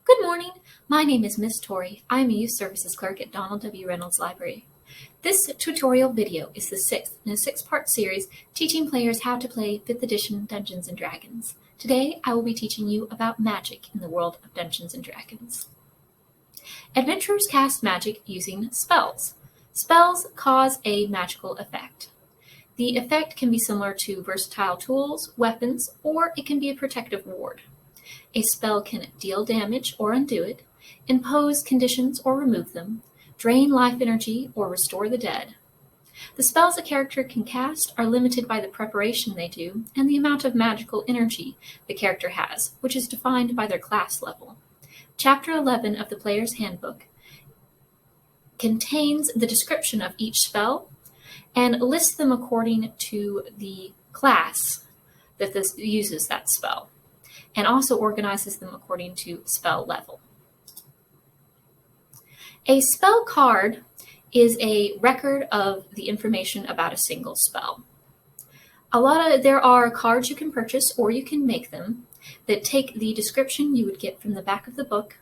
Good morning. My name is Miss Tori. I am a Youth Services Clerk at Donald W. Reynolds Library. This tutorial video is the sixth in a six-part series teaching players how to play 5th edition Dungeons & Dragons. Today, I will be teaching you about magic in the world of Dungeons & Dragons. Adventurers cast magic using spells. Spells cause a magical effect. The effect can be similar to versatile tools, weapons, or it can be a protective ward. A spell can deal damage or undo it, impose conditions or remove them, drain life energy or restore the dead. The spells a character can cast are limited by the preparation they do and the amount of magical energy the character has, which is defined by their class level. Chapter 11 of the Player's Handbook contains the description of each spell and lists them according to the class that uses that spell, and also organizes them according to spell level. A spell card is a record of the information about a single spell. There are cards you can purchase or you can make them that take the description you would get from the back of the book,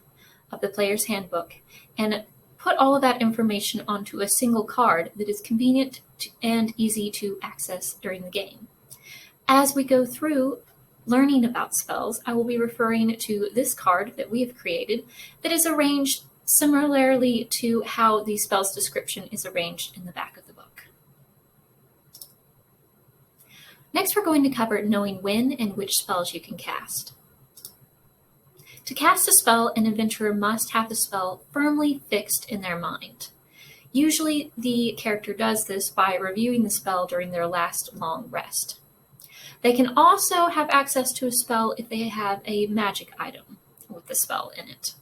of the Player's Handbook, and put all of that information onto a single card that is convenient and easy to access during the game. As we go through learning about spells, I will be referring to this card that we have created that is arranged similarly to how the spell's description is arranged in the back of the book. Next, we're going to cover knowing when and which spells you can cast. To cast a spell, an adventurer must have the spell firmly fixed in their mind. Usually, the character does this by reviewing the spell during their last long rest. They can also have access to a spell if they have a magic item with the spell in it.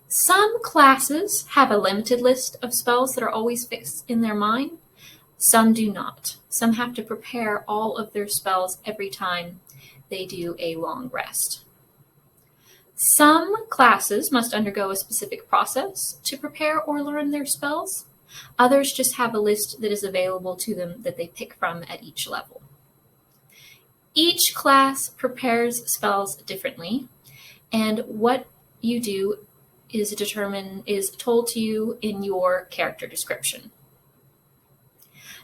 Some classes have a limited list of spells that are always fixed in their mind. Some do not. Some have to prepare all of their spells every time they do a long rest. Some classes must undergo a specific process to prepare or learn their spells. Others just have a list that is available to them that they pick from at each level. Each class prepares spells differently, and what you do is told to you in your character description.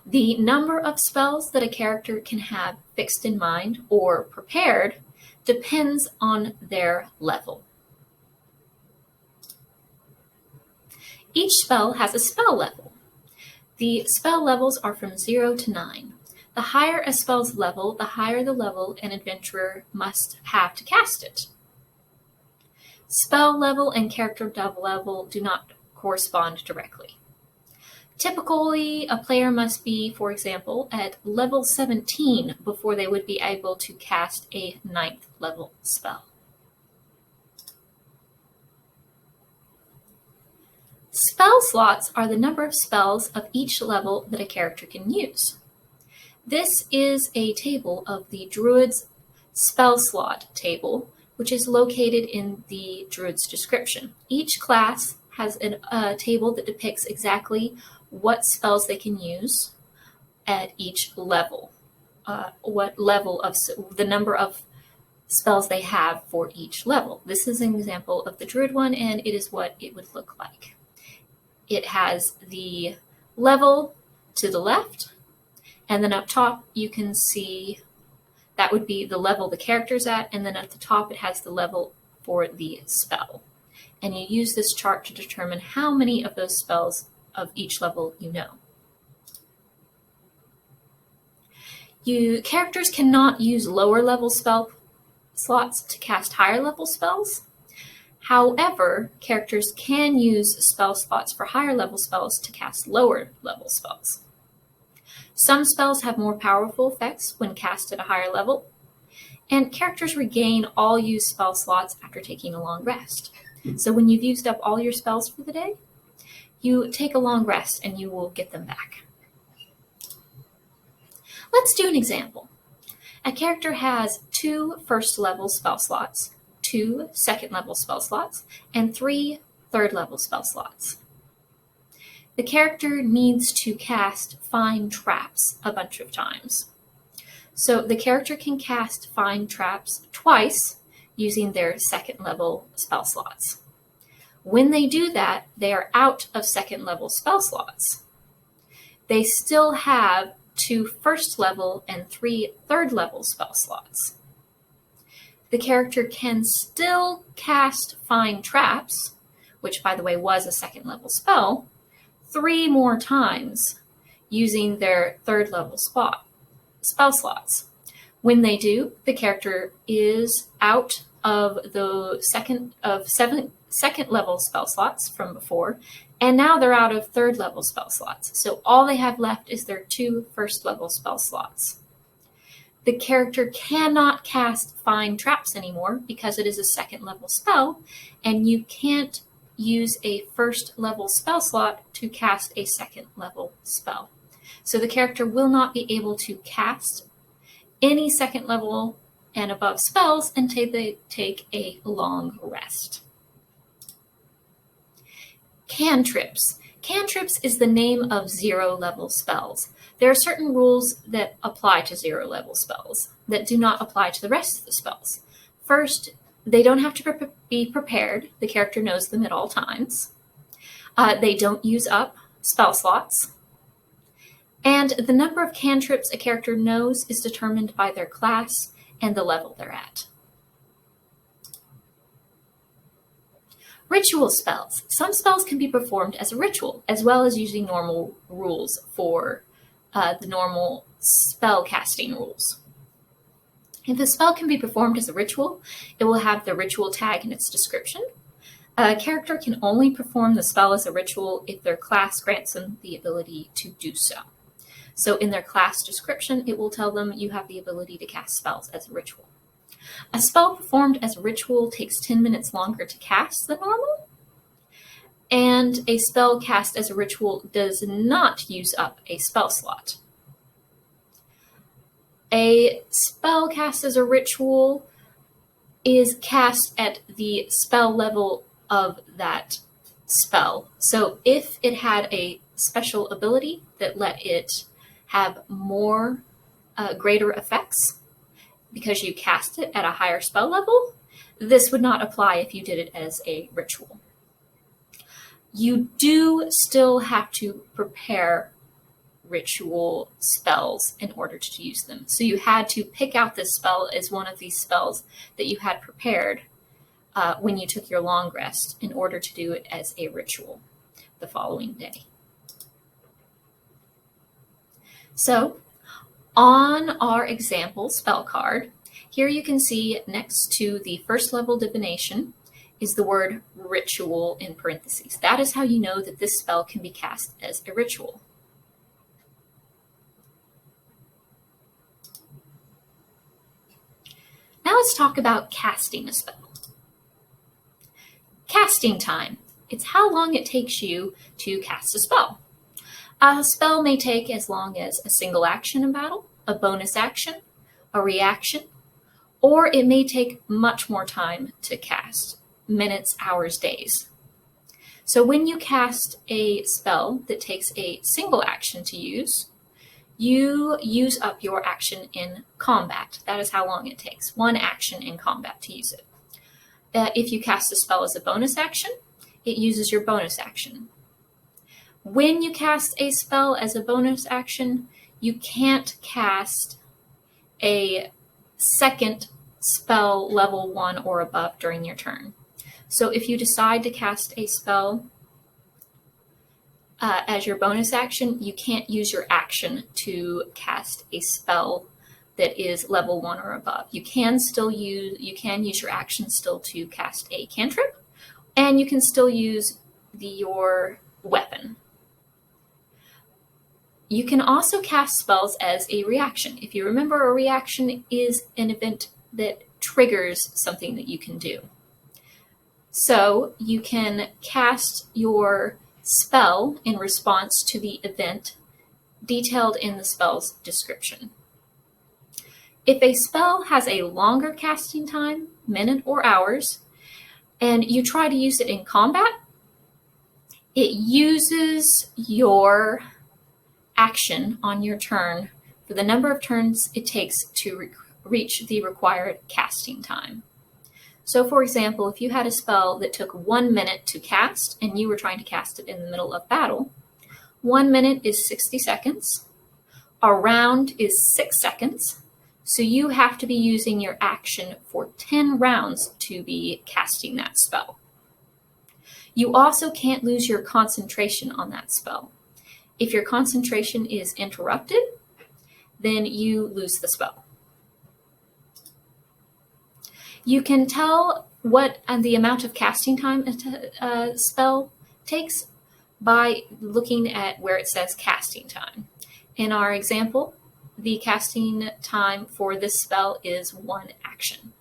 The number of spells that a character can have fixed in mind or prepared depends on their level. Each spell has a spell level. The spell levels are from 0 to 9. The higher a spell's level, the higher the level an adventurer must have to cast it. Spell level and character level do not correspond directly. Typically, a player must be, for example, at level 17 before they would be able to cast a 9th level spell. Spell slots are the number of spells of each level that a character can use. This is a table of the Druid's spell slot table, which is located in the Druid's description. Each class has a table that depicts exactly what spells they can use at each level, the number of spells they have for each level. This is an example of the Druid one, and it is what it would look like. It has the level to the left, and then up top you can see that would be the level the character's at, and then at the top it has the level for the spell. And you use this chart to determine how many of those spells of each level you know. Characters cannot use lower level spell slots to cast higher level spells. However, characters can use spell slots for higher level spells to cast lower level spells. Some spells have more powerful effects when cast at a higher level, and characters regain all used spell slots after taking a long rest. So when you've used up all your spells for the day, you take a long rest and you will get them back. Let's do an example. A character has 2 first level spell slots, 2 second level spell slots, and 3 third level spell slots. The character needs to cast Find Traps a bunch of times. So the character can cast Find Traps twice using their second level spell slots. When they do that, they are out of second level spell slots. They still have 2 first level and 3 third level spell slots. The character can still cast Find Traps, which by the way was a second level spell, 3 more times using their third level spell slots. When they do, the character is out of the second level spell slots from before, and now they're out of third level spell slots. So all they have left is their 2 first level spell slots. The character cannot cast Find Traps anymore because it is a second level spell, and you can't use a first level spell slot to cast a second level spell. So the character will not be able to cast any second level and above spells until they take a long rest. Cantrips. Cantrips is the name of 0 level spells. There are certain rules that apply to 0 level spells that do not apply to the rest of the spells. First, they don't have to be prepared. The character knows them at all times. They don't use up spell slots. And the number of cantrips a character knows is determined by their class and the level they're at. Ritual spells. Some spells can be performed as a ritual, as well as using normal rules for the normal spell casting rules. If a spell can be performed as a ritual, it will have the ritual tag in its description. A character can only perform the spell as a ritual if their class grants them the ability to do so. So in their class description, it will tell them you have the ability to cast spells as a ritual. A spell performed as a ritual takes 10 minutes longer to cast than normal, and a spell cast as a ritual does not use up a spell slot. A spell cast as a ritual is cast at the spell level of that spell. So if it had a special ability that let it have more greater effects because you cast it at a higher spell level, this would not apply if you did it as a ritual. You do still have to prepare ritual spells in order to use them. So you had to pick out this spell as one of these spells that you had prepared when you took your long rest in order to do it as a ritual the following day. So on our example spell card, here you can see next to the first level divination is the word ritual in parentheses. That is how you know that this spell can be cast as a ritual. Now let's talk about casting a spell. Casting time. It's how long it takes you to cast a spell. A spell may take as long as a single action in battle, a bonus action, a reaction, or it may take much more time to cast, minutes, hours, days. So when you cast a spell that takes a single action to use, you use up your action in combat. That is how long it takes, 1 action in combat to use it. If you cast a spell as a bonus action, it uses your bonus action. When you cast a spell as a bonus action, you can't cast a second spell level 1 or above during your turn. So if you decide to cast a spell as your bonus action, you can't use your action to cast a spell that is level 1 or above. You can use your action still to cast a cantrip, and you can still use your weapon. You can also cast spells as a reaction. If you remember, a reaction is an event that triggers something that you can do. So you can cast your spell in response to the event detailed in the spell's description. If a spell has a longer casting time, minute or hours, and you try to use it in combat, it uses your action on your turn for the number of turns it takes to reach the required casting time. So for example, if you had a spell that took 1 minute to cast and you were trying to cast it in the middle of battle, 1 minute is 60 seconds. A round is 6 seconds. So you have to be using your action for 10 rounds to be casting that spell. You also can't lose your concentration on that spell. If your concentration is interrupted, then you lose the spell. You can tell what the amount of casting time a spell takes by looking at where it says casting time. In our example, the casting time for this spell is 1 action.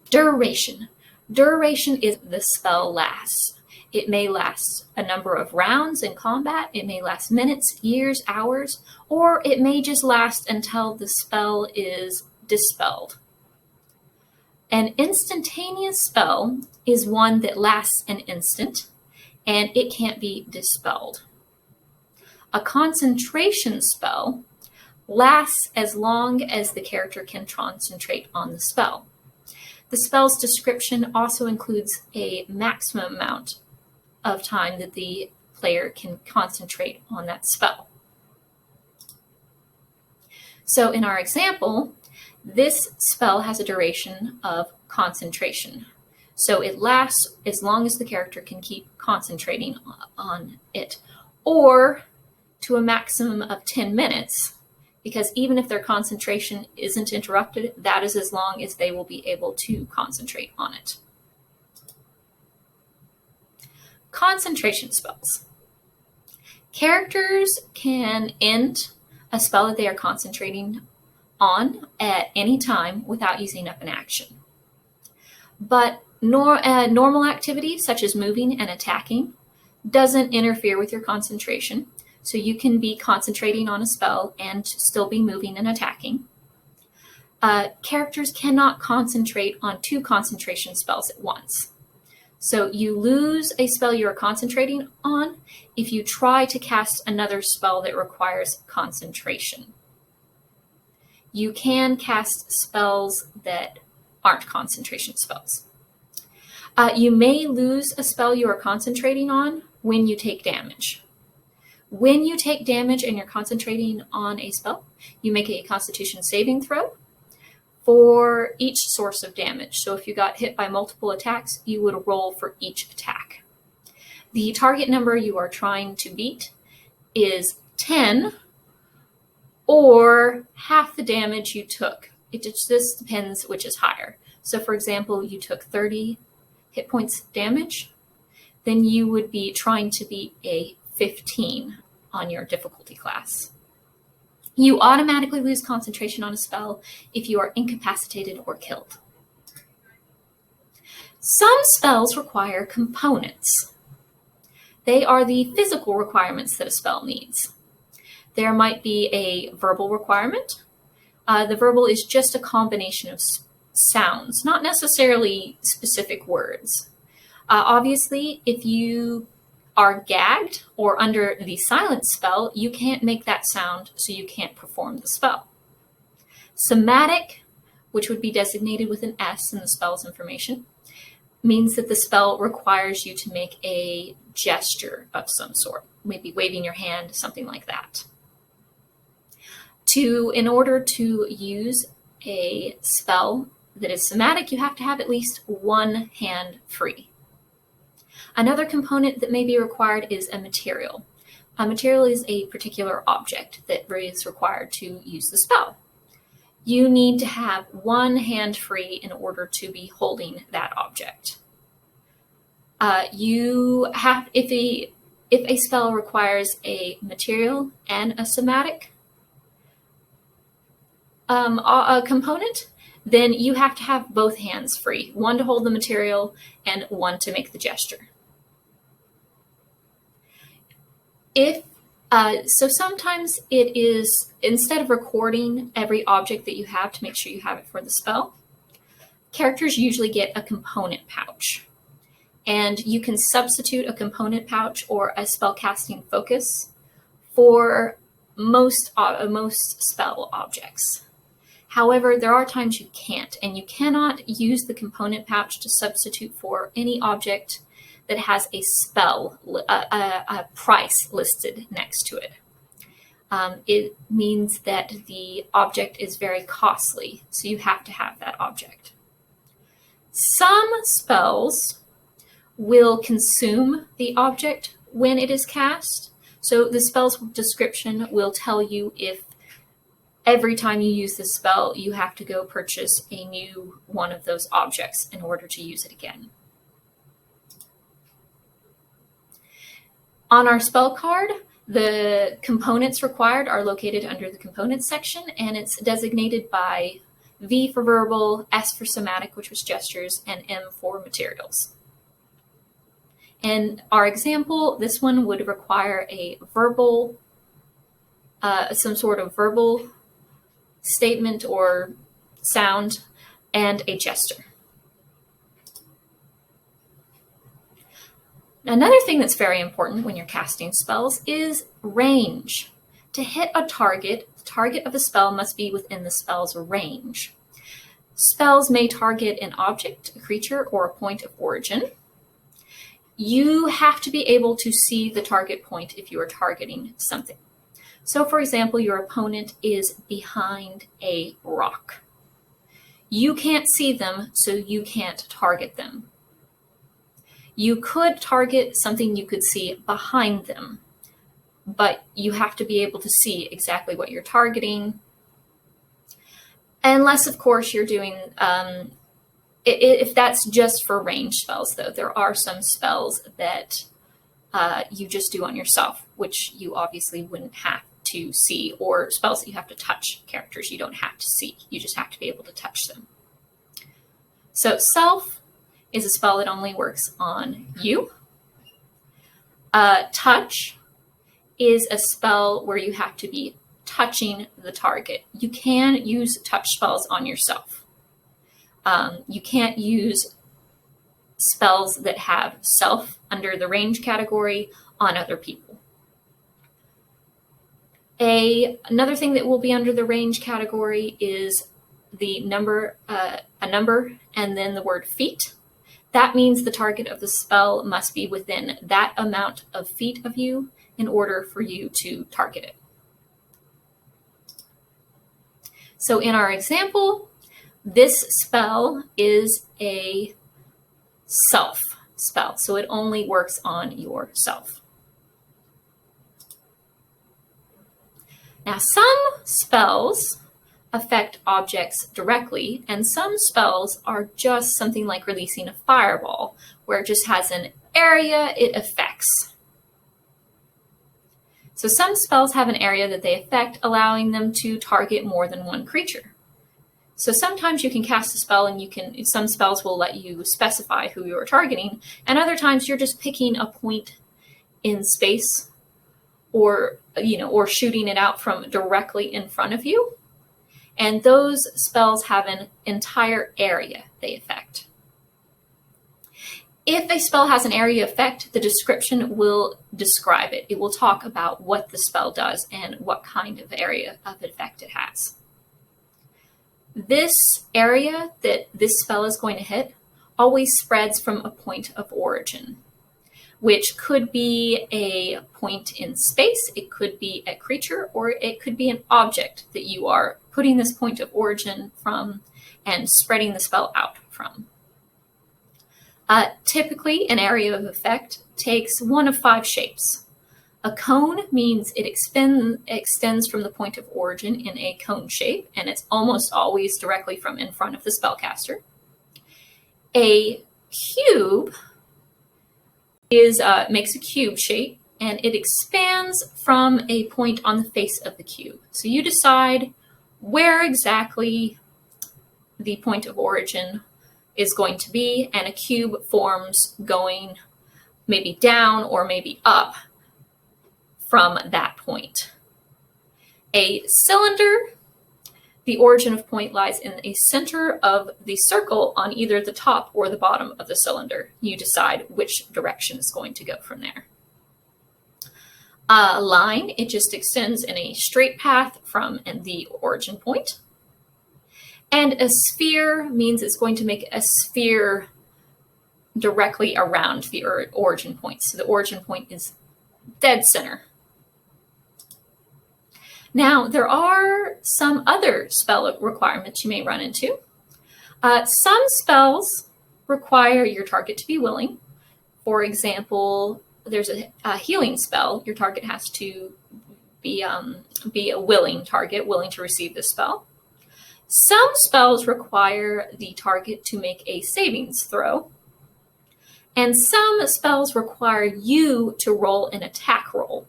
Duration. Duration is the spell lasts. It may last a number of rounds in combat, it may last minutes, years, hours, or it may just last until the spell is dispelled. An instantaneous spell is one that lasts an instant, and it can't be dispelled. A concentration spell lasts as long as the character can concentrate on the spell. The spell's description also includes a maximum amount of time that the player can concentrate on that spell. So in our example, this spell has a duration of concentration. So it lasts as long as the character can keep concentrating on it, or to a maximum of 10 minutes, because even if their concentration isn't interrupted, that is as long as they will be able to concentrate on it. Concentration spells. Characters can end a spell that they are concentrating on at any time without using up an action. But normal activity, such as moving and attacking, doesn't interfere with your concentration. So you can be concentrating on a spell and still be moving and attacking. Characters cannot concentrate on 2 concentration spells at once. So you lose a spell you are concentrating on if you try to cast another spell that requires concentration. You can cast spells that aren't concentration spells. You may lose a spell you are concentrating on when you take damage. When you take damage and you're concentrating on a spell, you make a Constitution saving throw for each source of damage. So if you got hit by multiple attacks, you would roll for each attack. The target number you are trying to beat is 10 or half the damage you took. It just depends which is higher. So for example, you took 30 hit points damage, then you would be trying to beat a 15 on your difficulty class. You automatically lose concentration on a spell if you are incapacitated or killed. Some spells require components. They are the physical requirements that a spell needs. There might be a verbal requirement. The verbal is just a combination of sounds, not necessarily specific words. Obviously, if you are gagged or under the silence spell, you can't make that sound, so you can't perform the spell. Somatic, which would be designated with an S in the spell's information, means that the spell requires you to make a gesture of some sort, maybe waving your hand, something like that. In order to use a spell that is somatic, you have to have at least one hand free. Another component that may be required is a material. A material is a particular object that is required to use the spell. You need to have one hand free in order to be holding that object. If a spell requires a material and a somatic a component, then you have to have both hands free, one to hold the material and one to make the gesture. So sometimes it is, instead of recording every object that you have to make sure you have it for the spell, characters usually get a component pouch. And you can substitute a component pouch or a spellcasting focus for most spell objects. However, there are times you can't, and you cannot use the component pouch to substitute for any object that has a spell, a price listed next to it. It means that the object is very costly, so you have to have that object. Some spells will consume the object when it is cast, so the spell's description will tell you if every time you use the spell, you have to go purchase a new one of those objects in order to use it again. On our spell card, the components required are located under the components section, and it's designated by V for verbal, S for somatic, which was gestures, and M for materials. In our example, this one would require a verbal, some sort of verbal statement or sound, and a gesture. Another thing that's very important when you're casting spells is range. To hit a target, the target of the spell must be within the spell's range. Spells may target an object, a creature, or a point of origin. You have to be able to see the target point if you are targeting something. So, for example, your opponent is behind a rock. You can't see them, so you can't target them. You could target something you could see behind them, but you have to be able to see exactly what you're targeting. Unless, of course, you're doing, if that's just for range spells, though, there are some spells that you just do on yourself, which you obviously wouldn't have to see, or spells that you have to touch characters you don't have to see. You just have to be able to touch them. So self is a spell that only works on you. Touch is a spell where you have to be touching the target. You can use touch spells on yourself. You can't use spells that have self under the range category on other people. Another thing that will be under the range category is the number, a number, and then the word feet. That means the target of the spell must be within that amount of feet of you in order for you to target it. So in our example, this spell is a self spell, so it only works on yourself. Now, some spells affect objects directly, and some spells are just something like releasing a fireball, where it just has an area it affects. So some spells have an area that they affect, allowing them to target more than one creature. So sometimes you can cast a spell and some spells will let you specify who you're targeting, and other times you're just picking a point in space or shooting it out from directly in front of you. And those spells have an entire area they affect. If a spell has an area effect, the description will describe it. It will talk about what the spell does and what kind of area of effect it has. This area that this spell is going to hit always spreads from a point of origin, which could be a point in space, it could be a creature, or it could be an object that you are putting this point of origin from and spreading the spell out from. Typically, an area of effect takes one of 5 shapes. A cone means it extends from the point of origin in a cone shape, and it's almost always directly from in front of the spellcaster. A cube makes a cube shape, and it expands from a point on the face of the cube. So you decide where exactly the point of origin is going to be, and a cube forms going maybe down or maybe up from that point. A cylinder, the origin of point lies in the center of the circle on either the top or the bottom of the cylinder. You decide which direction is going to go from there. A line, it just extends in a straight path from the origin point. And a sphere means it's going to make a sphere directly around the origin point. So the origin point is dead center. Now, there are some other spell requirements you may run into. Some spells require your target to be willing. For example, there's a healing spell. Your target has to be a willing target, willing to receive the spell. Some spells require the target to make a savings throw. And some spells require you to roll an attack roll.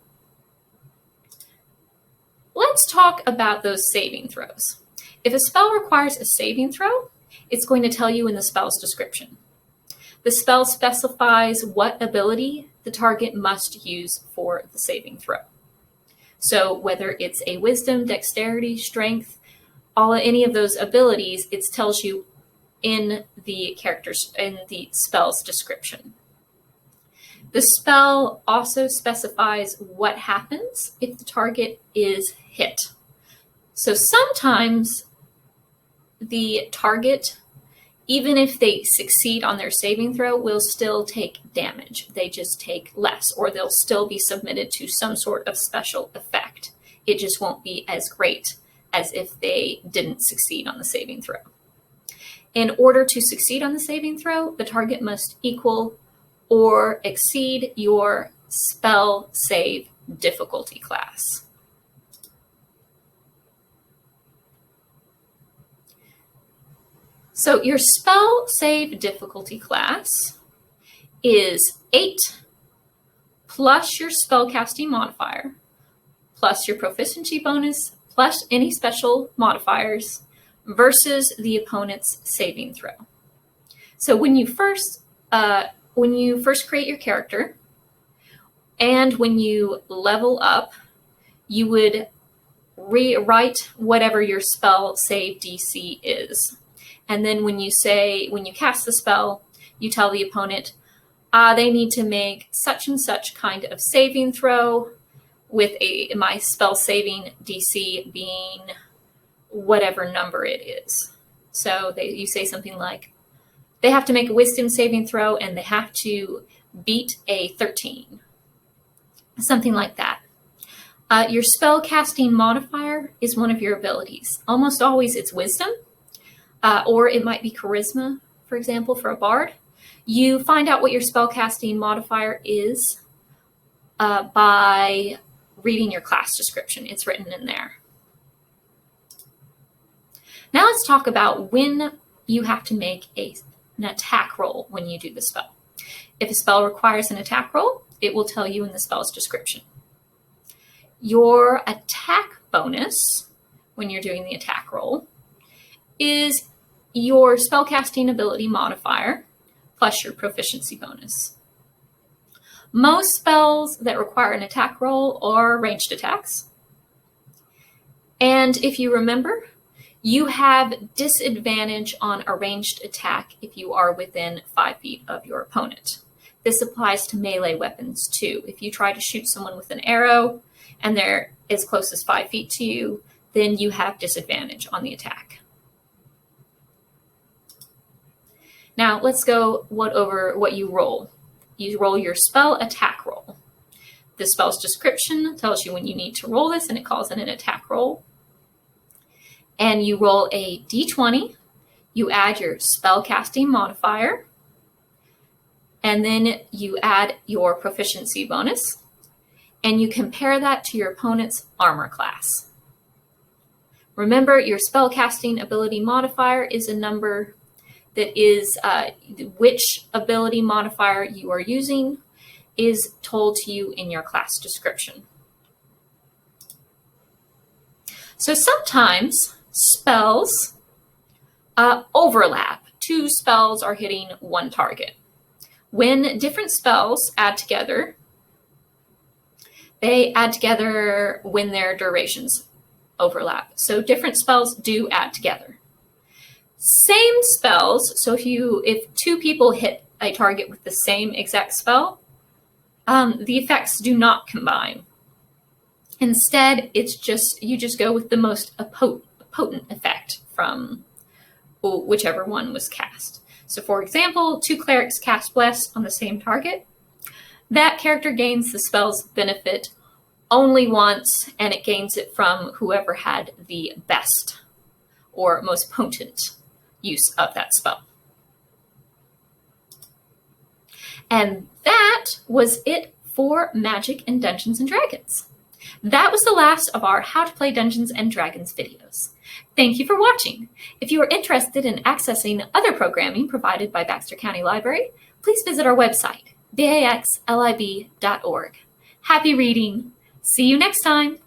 Let's talk about those saving throws. If a spell requires a saving throw, it's going to tell you in the spell's description. The spell specifies what ability the target must use for the saving throw. So whether it's a wisdom, dexterity, strength, any of those abilities, it tells you in the spell's description. The spell also specifies what happens if the target is hit. So sometimes the target, even if they succeed on their saving throw, will still take damage. They just take less, or they'll still be submitted to some sort of special effect. It just won't be as great as if they didn't succeed on the saving throw. In order to succeed on the saving throw, the target must equal or exceed your spell save difficulty class. So your spell save difficulty class is 8 plus your spellcasting modifier, plus your proficiency bonus, plus any special modifiers, versus the opponent's saving throw. So when you first create your character and when you level up, you would rewrite whatever your spell save DC is. And then when you cast the spell, you tell the opponent, they need to make such and such kind of saving throw with my spell saving DC being whatever number it is. So you say something like, they have to make a wisdom saving throw and they have to beat a 13. Something like that. Your spell casting modifier is one of your abilities. Almost always it's wisdom, or it might be charisma, for example, for a bard. You find out what your spell casting modifier is by reading your class description. It's written in there. Now let's talk about when you have to make an attack roll when you do the spell. If a spell requires an attack roll, it will tell you in the spell's description. Your attack bonus, when you're doing the attack roll, is your spellcasting ability modifier plus your proficiency bonus. Most spells that require an attack roll are ranged attacks. And if you remember, you have disadvantage on a ranged attack if you are within 5 feet of your opponent. This applies to melee weapons too. If you try to shoot someone with an arrow and they're as close as 5 feet to you, then you have disadvantage on the attack. Now let's go over what you roll. You roll your spell attack roll. The spell's description tells you when you need to roll this, and it calls it an attack roll. And you roll a d20, you add your spellcasting modifier, and then you add your proficiency bonus, and you compare that to your opponent's armor class. Remember, your spellcasting ability modifier is a number that is which ability modifier you are using is told to you in your class description. So sometimes spells overlap. 2 spells are hitting 1 target. When different spells add together, they add together when their durations overlap. So different spells do add together. Same spells, so if 2 people hit a target with the same exact spell, the effects do not combine. Instead, you just go with the most potent effect from whichever one was cast. So for example, 2 clerics cast Bless on the same target. That character gains the spell's benefit only once, and it gains it from whoever had the best or most potent use of that spell. And that was it for Magic and Dungeons and Dragons. That was the last of our How to Play Dungeons and Dragons videos. Thank you for watching. If you are interested in accessing other programming provided by Baxter County Library, please visit our website, baxlib.org. Happy reading! See you next time!